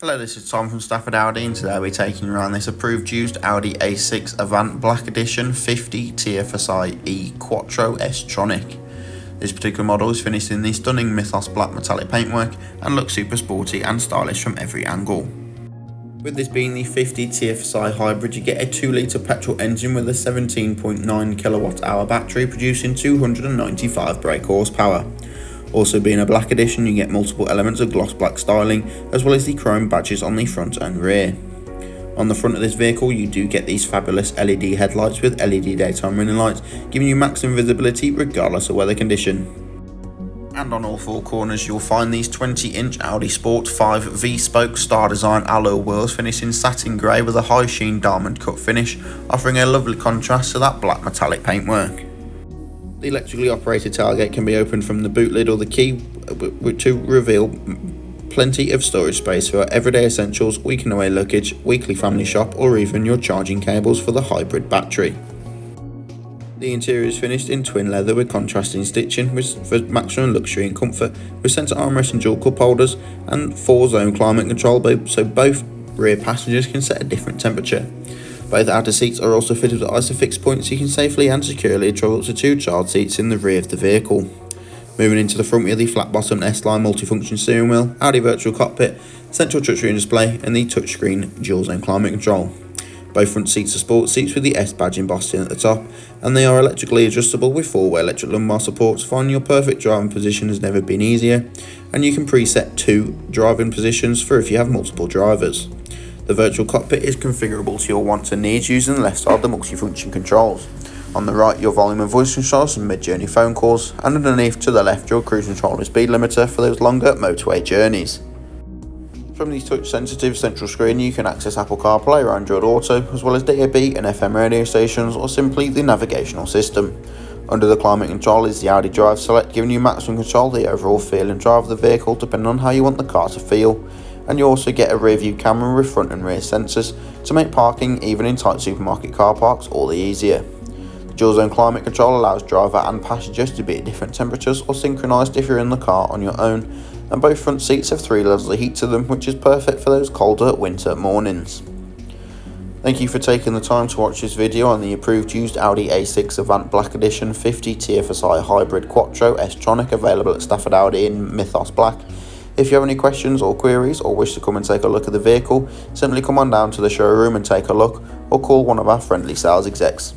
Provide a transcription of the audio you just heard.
Hello, this is Tom from Stafford Audi, and today we're taking around this approved used Audi A6 Avant Black Edition 50 TFSIe Quattro S Tronic. This particular model is finished in the stunning Mythos black metallic paintwork and looks super sporty and stylish from every angle. With this being the 50 TFSI hybrid, you get a 2-litre petrol engine with a 17.9 kWh battery producing 295 brake horsepower. Also being a black edition, you get multiple elements of gloss black styling, as well as the chrome badges on the front and rear. On the front of this vehicle, you do get these fabulous LED headlights with LED daytime running lights, giving you maximum visibility regardless of weather condition. And on all four corners, you'll find these 20-inch Audi Sport 5 V-spoke star design alloy wheels finished in satin grey with a high sheen diamond cut finish, offering a lovely contrast to that black metallic paintwork. The electrically operated tailgate can be opened from the boot lid or the key to reveal plenty of storage space for everyday essentials, weekend away luggage, weekly family shop, or even your charging cables for the hybrid battery. The interior is finished in twin leather with contrasting stitching for maximum luxury and comfort, with centre armrest and dual cup holders and 4-zone climate control, so both rear passengers can set a different temperature. Both outer seats are also fitted with Isofix points so you can safely and securely travel up to 2 child seats in the rear of the vehicle. Moving into the front, we have the flat-bottom S-Line multifunction steering wheel, Audi virtual cockpit, central touchscreen display, and the touchscreen dual-zone climate control. Both front seats are sport seats with the S badge embossed in at the top, and they are electrically adjustable with 4-way electric lumbar support. Finding your perfect driving position has never been easier, and you can preset 2 driving positions for if you have multiple drivers. The virtual cockpit is configurable to your wants and needs using the left side the multifunction controls. On the right, your volume and voice controls and mid-journey phone calls, and underneath to the left, your cruise control and speed limiter for those longer motorway journeys. From the touch-sensitive central screen, you can access Apple CarPlay or Android Auto, as well as DAB and FM radio stations, or simply the navigational system. Under the climate control is the Audi Drive Select, giving you maximum control of the overall feel and drive of the vehicle depending on how you want the car to feel. And you also get a rear view camera with front and rear sensors to make parking, even in tight supermarket car parks, all the easier. The dual zone climate control allows driver and passengers to be at different temperatures or synchronised if you're in the car on your own, and both front seats have 3 levels of heat to them, which is perfect for those colder winter mornings. Thank you for taking the time to watch this video on the approved used Audi A6 Avant Black Edition 50 TFSI Hybrid Quattro S Tronic, available at Stafford Audi in Mythos Black. If you have any questions or queries or wish to come and take a look at the vehicle, simply come on down to the showroom and take a look, or call one of our friendly sales execs.